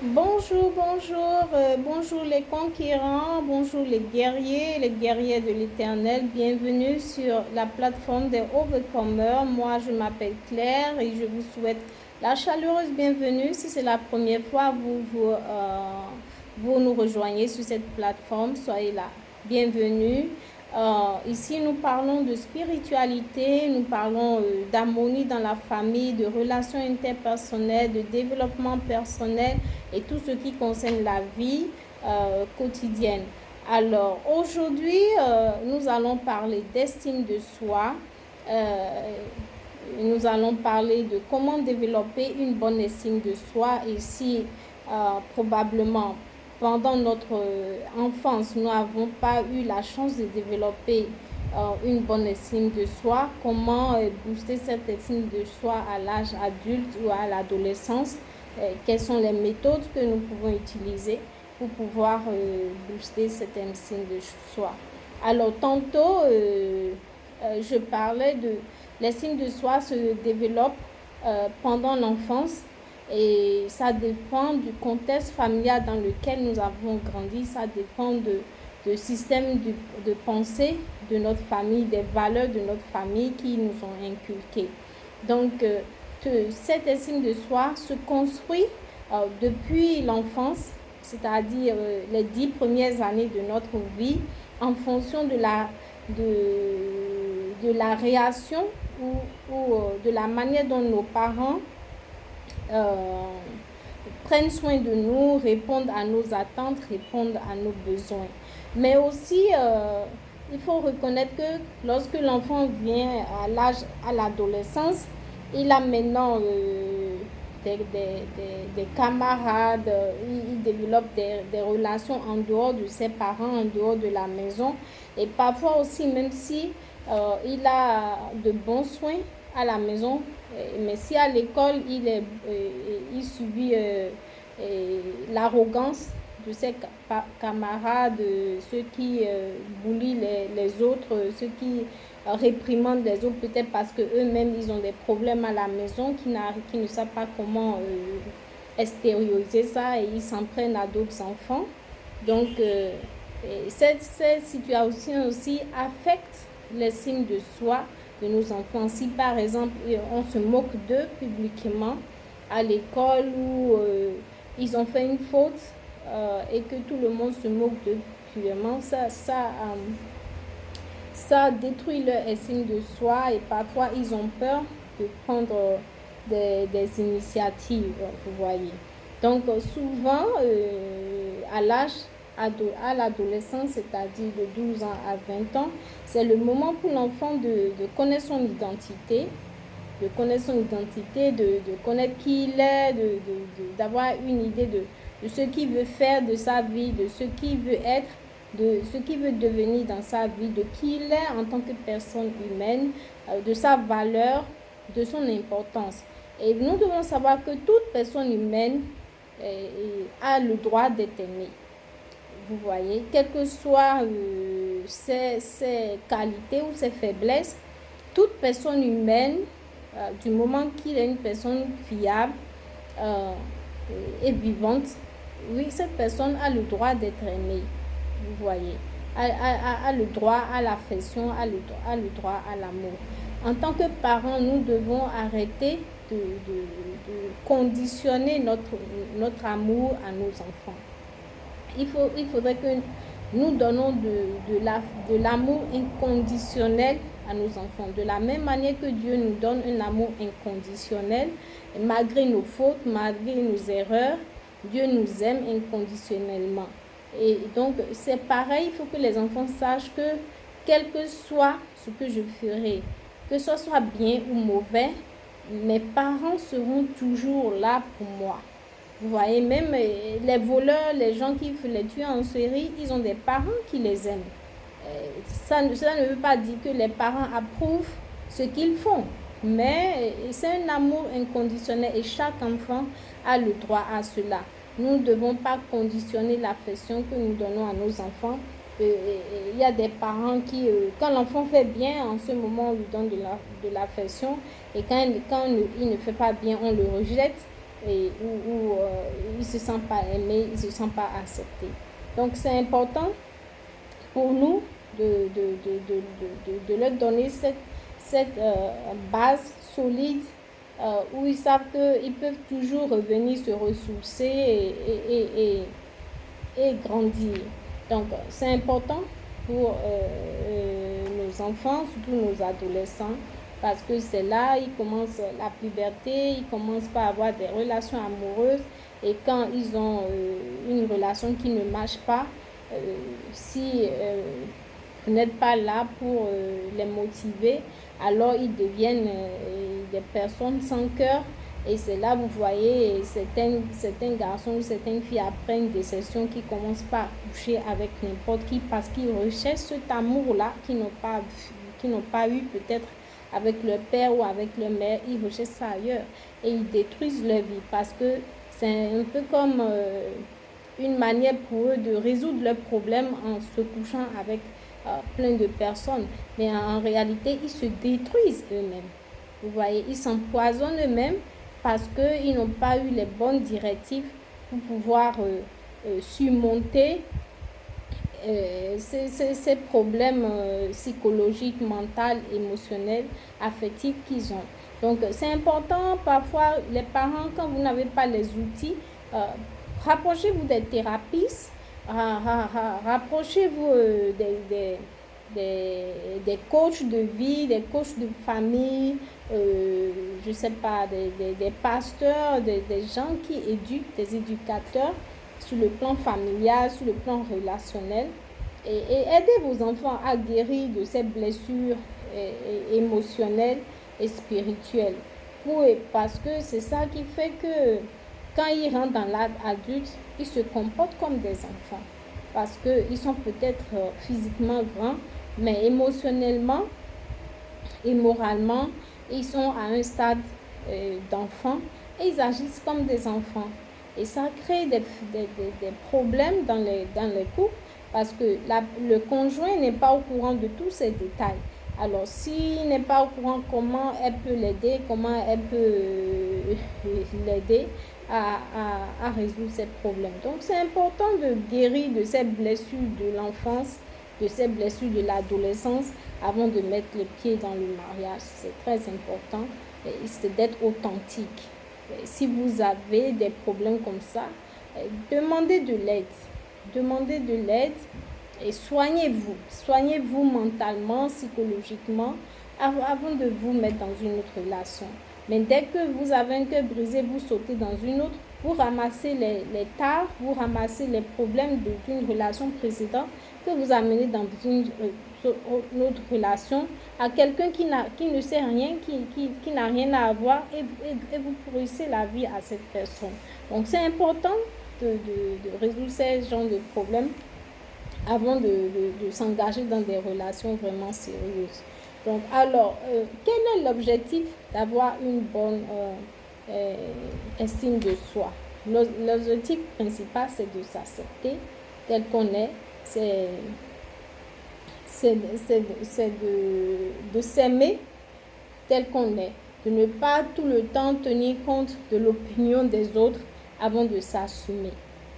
Bonjour les conquérants, bonjour les guerriers de l'Éternel. Bienvenue sur la plateforme des Overcomers. Moi, je m'appelle Claire et je vous souhaite la chaleureuse bienvenue. Si c'est la première fois vous nous rejoignez sur cette plateforme, soyez là. Bienvenue. Ici, nous parlons de spiritualité, nous parlons d'harmonie dans la famille, de relations interpersonnelles, de développement personnel et tout ce qui concerne la vie quotidienne. Alors, aujourd'hui, nous allons parler d'estime de soi. Nous allons parler de comment développer une bonne estime de soi. Ici, probablement, pendant notre enfance, nous n'avons pas eu la chance de développer une bonne estime de soi. Comment booster cette estime de soi à l'âge adulte ou à l'adolescence? Quelles sont les méthodes que nous pouvons utiliser pour pouvoir booster cette estime de soi? Alors, tantôt, je parlais de l'estime de soi se développe pendant l'enfance. Et ça dépend du contexte familial dans lequel nous avons grandi, ça dépend du système de pensée de notre famille, des valeurs de notre famille qui nous ont inculquées. Donc, cette estime de soi se construit depuis l'enfance, c'est-à-dire les 10 premières années de notre vie, en fonction de la réaction ou de la manière dont nos parents prennent soin de nous, répondent à nos attentes, répondent à nos besoins. Mais aussi, il faut reconnaître que lorsque l'enfant vient à l'adolescence, il a maintenant des camarades, il développe des relations en dehors de ses parents, en dehors de la maison. Et parfois aussi, même si il a de bons soins à la maison, mais si à l'école, il subit l'arrogance de ses camarades, ceux qui boulient les autres, ceux qui réprimandent les autres, peut-être parce qu'eux-mêmes, ils ont des problèmes à la maison, qui ne savent pas comment extérioriser ça et ils s'en prennent à d'autres enfants. Donc, cette situation aussi affecte l'estime de soi de nos enfants. Si par exemple on se moque d'eux publiquement à l'école ou ils ont fait une faute et que tout le monde se moque d'eux publiquement, ça détruit leur estime de soi et parfois ils ont peur de prendre des initiatives, vous voyez. Donc souvent à l'adolescence, c'est-à-dire de 12 ans à 20 ans, c'est le moment pour l'enfant de connaître son identité, de connaître qui il est, d'avoir une idée de ce qu'il veut faire de sa vie, de ce qu'il veut être, de ce qu'il veut devenir dans sa vie, de qui il est en tant que personne humaine, de sa valeur, de son importance. Et nous devons savoir que toute personne humaine a le droit d'être aimée. Vous voyez, quelles que soient ses qualités ou ses faiblesses, toute personne humaine, du moment qu'il est une personne fiable et vivante, oui, cette personne a le droit d'être aimée. Vous voyez, a le droit à l'affection, a le droit à l'amour. En tant que parents, nous devons arrêter de conditionner notre amour à nos enfants. Il faudrait que nous donnons de l'amour inconditionnel à nos enfants. De la même manière que Dieu nous donne un amour inconditionnel, malgré nos fautes, malgré nos erreurs, Dieu nous aime inconditionnellement. Et donc, c'est pareil, il faut que les enfants sachent que quel que soit ce que je ferai, que ce soit bien ou mauvais, mes parents seront toujours là pour moi. Vous voyez, même les voleurs, les gens qui les tuent en série, ils ont des parents qui les aiment. Cela ne veut pas dire que les parents approuvent ce qu'ils font, mais c'est un amour inconditionnel et chaque enfant a le droit à cela. Nous ne devons pas conditionner l'affection que nous donnons à nos enfants. Il y a des parents qui, quand l'enfant fait bien, en ce moment, on lui donne de l'affection. Et quand il ne fait pas bien, on le rejette. ils ne se sentent pas aimés, ils ne se sentent pas acceptés. Donc c'est important pour nous de leur donner cette base solide où ils savent qu'ils peuvent toujours revenir se ressourcer et grandir. Donc, c'est important pour nos enfants, surtout nos adolescents, parce que c'est là ils commencent la puberté, ils commencent par avoir des relations amoureuses et quand ils ont une relation qui ne marche pas, si vous n'êtes pas là pour les motiver, alors ils deviennent des personnes sans cœur. Et c'est là vous voyez certains garçons ou certaines filles après une déception qui commencent pas à coucher avec n'importe qui parce qu'ils recherchent cet amour-là qu'ils n'ont pas eu peut-être avec leur père ou avec leur mère. Ils recherchent ça ailleurs et ils détruisent leur vie parce que c'est un peu comme une manière pour eux de résoudre leurs problèmes en se couchant avec plein de personnes. Mais en réalité, ils se détruisent eux-mêmes. Vous voyez, ils s'empoisonnent eux-mêmes parce qu'ils n'ont pas eu les bonnes directives pour pouvoir surmonter ces problèmes psychologiques, mentaux, émotionnels, affectifs qu'ils ont. Donc, c'est important parfois, les parents, quand vous n'avez pas les outils, rapprochez-vous des thérapeutes, rapprochez-vous des coachs de vie, des coachs de famille, je ne sais pas, des pasteurs, des gens qui éduquent, des éducateurs sur le plan familial, sur le plan relationnel et aidez vos enfants à guérir de ces blessures émotionnelles et spirituelles. Parce que c'est ça qui fait que quand ils rentrent dans l'âge adulte, ils se comportent comme des enfants parce qu'ils sont peut-être physiquement grands, mais émotionnellement et moralement, ils sont à un stade d'enfant et ils agissent comme des enfants. Et ça crée des problèmes dans les couples parce que le conjoint n'est pas au courant de tous ces détails. Alors, s'il n'est pas au courant, comment elle peut l'aider, comment elle peut l'aider à résoudre ces problèmes. Donc, c'est important de guérir de ces blessures de l'enfance, de ces blessures de l'adolescence avant de mettre les pieds dans le mariage. C'est très important, c'est d'être authentique. Si vous avez des problèmes comme ça, demandez de l'aide. Demandez de l'aide et soignez-vous. Soignez-vous mentalement, psychologiquement, avant de vous mettre dans une autre relation. Mais dès que vous avez un cœur brisé, vous sautez dans une autre, vous ramassez les tares, vous ramassez les problèmes d'une relation précédente que vous amenez dans une autre relation à quelqu'un qui ne sait rien, qui n'a rien à avoir et vous pourrissez la vie à cette personne. Donc c'est important de résoudre ces genres de problèmes avant de s'engager dans des relations vraiment sérieuses. Donc alors, quel est l'objectif d'avoir une bonne estime de soi? L'objectif principal, c'est de s'accepter tel qu'on est, c'est de s'aimer tel qu'on est, de ne pas tout le temps tenir compte de l'opinion des autres avant de s'assumer.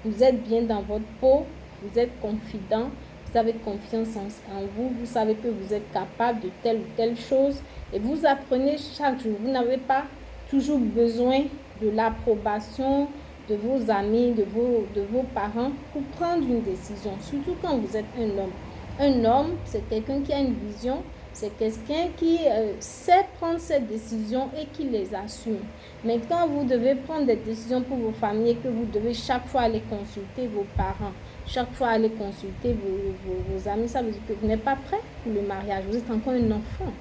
Vous êtes bien dans votre peau, vous êtes confident, vous avez confiance en vous, vous savez que vous êtes capable de telle ou telle chose et vous apprenez chaque jour. Vous n'avez pas toujours besoin de l'approbation de vos amis, de vos parents pour prendre une décision, surtout quand vous êtes un homme. Un homme, c'est quelqu'un qui a une vision, c'est quelqu'un qui sait prendre ses décisions et qui les assume. Mais quand vous devez prendre des décisions pour vos familles et que vous devez chaque fois aller consulter vos parents, chaque fois aller consulter vos amis, ça veut dire que vous n'êtes pas prêt pour le mariage, vous êtes encore un enfant.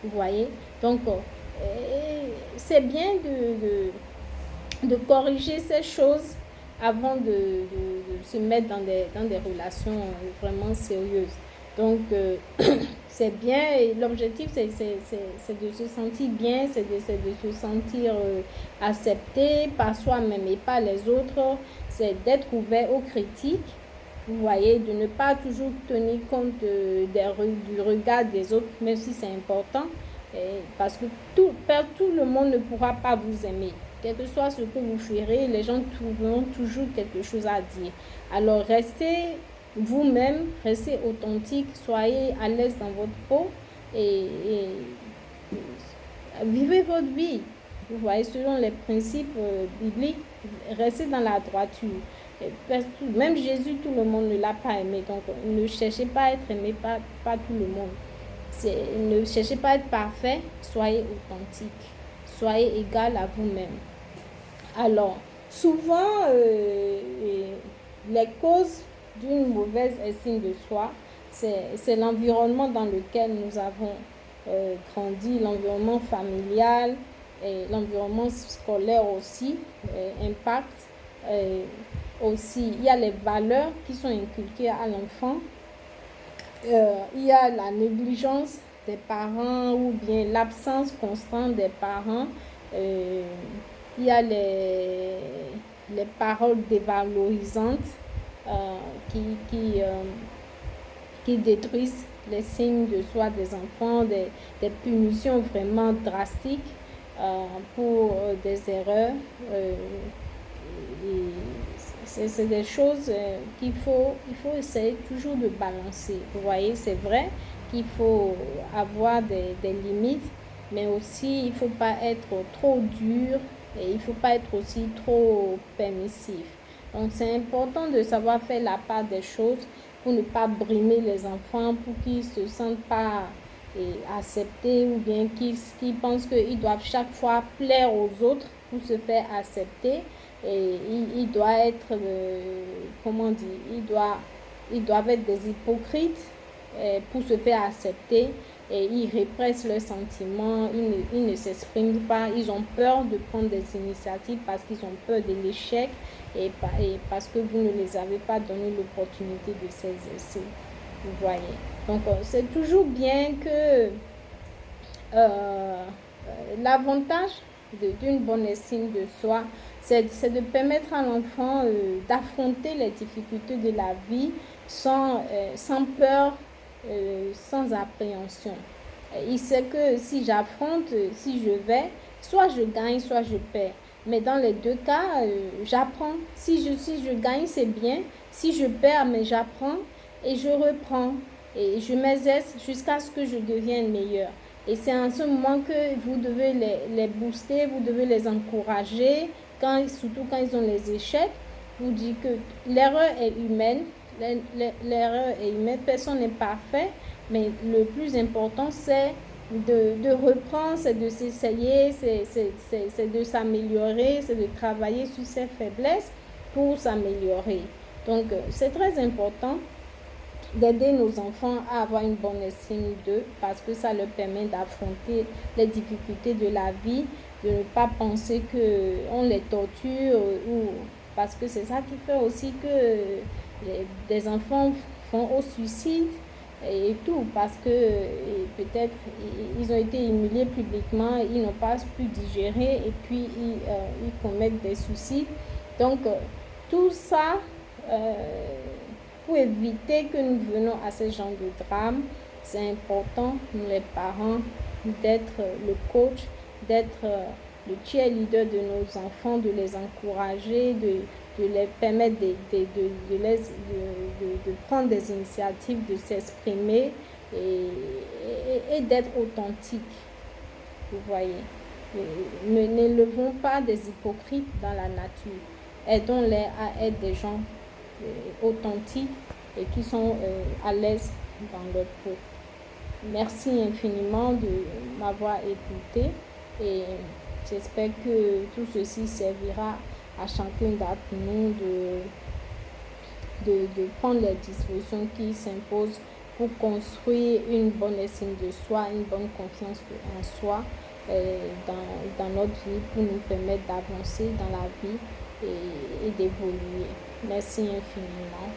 Vous voyez? Donc, c'est bien de corriger ces choses avant de se mettre dans des relations vraiment sérieuses. Donc, c'est bien. Et l'objectif, c'est de se sentir bien, c'est de se sentir accepté par soi-même et par les autres. C'est d'être ouvert aux critiques. Vous voyez, de ne pas toujours tenir compte du regard des autres, même si c'est important. Parce que tout le monde ne pourra pas vous aimer. Quel que soit ce que vous ferez, les gens trouveront toujours quelque chose à dire. Alors, restez vous-même, restez authentique, soyez à l'aise dans votre peau et vivez votre vie. Vous voyez, selon les principes bibliques, restez dans la droiture. Même Jésus, tout le monde ne l'a pas aimé. Donc, ne cherchez pas à être aimé par tout le monde. Ne cherchez pas à être parfait, soyez authentique. Soyez égal à vous-même. Alors, souvent, les causes d'une mauvaise estime de soi, c'est l'environnement dans lequel nous avons grandi, l'environnement familial, et l'environnement scolaire aussi impacte. Aussi, il y a les valeurs qui sont inculquées à l'enfant. Il y a la négligence des parents ou bien l'absence constante des parents. Il y a les paroles dévalorisantes qui détruisent les signes de soi des enfants, des punitions vraiment drastiques pour des erreurs. C'est des choses il faut essayer toujours de balancer. Vous voyez, c'est vrai qu'il faut avoir des limites, mais aussi il ne faut pas être trop dur et il ne faut pas être aussi trop permissif. Donc, c'est important de savoir faire la part des choses pour ne pas brimer les enfants, pour qu'ils ne se sentent pas acceptés ou bien qu'ils pensent qu'ils doivent chaque fois plaire aux autres pour se faire accepter. Et il doit être, comment dire, ils doivent être des hypocrites pour se faire accepter et ils répressent leurs sentiments, ils ne s'expriment pas, ils ont peur de prendre des initiatives parce qu'ils ont peur de l'échec et parce que vous ne les avez pas donné l'opportunité de s'exercer. Vous voyez. Donc, c'est toujours bien que l'avantage d'une bonne estime de soi, c'est de permettre à l'enfant d'affronter les difficultés de la vie sans peur, sans appréhension. Il sait que si j'affronte, si je vais, soit je gagne, soit je perds. Mais dans les deux cas, j'apprends. Si je gagne, c'est bien. Si je perds, mais j'apprends et je reprends. Et je m'exerce jusqu'à ce que je devienne meilleur. Et c'est en ce moment que vous devez les booster, vous devez les encourager, surtout quand ils ont les échecs. Vous dites que l'erreur est humaine, personne n'est parfait, mais le plus important, c'est de reprendre, c'est de s'essayer, c'est de s'améliorer, c'est de travailler sur ses faiblesses pour s'améliorer. Donc, c'est très important d'aider nos enfants à avoir une bonne estime d'eux parce que ça leur permet d'affronter les difficultés de la vie, de ne pas penser qu'on les torture ou parce que c'est ça qui fait aussi que des enfants font au suicide et tout parce que peut-être ils ont été humiliés publiquement, ils n'ont pas pu digérer et puis ils commettent des suicides. Donc tout ça pour éviter que nous venons à ce genre de drame, c'est important, nous les parents, d'être le coach, d'être le cheerleader de nos enfants, de les encourager, de les permettre de prendre des initiatives, de s'exprimer et d'être authentique. Vous voyez, n'élevons pas des hypocrites dans la nature. Aidons-les à être des gens authentiques et qui sont à l'aise dans leur peau. Merci infiniment de m'avoir écouté et j'espère que tout ceci servira à chacun d'entre nous de prendre les dispositions qui s'imposent pour construire une bonne estime de soi, une bonne confiance en soi dans notre vie pour nous permettre d'avancer dans la vie et d'évoluer. Merci infiniment.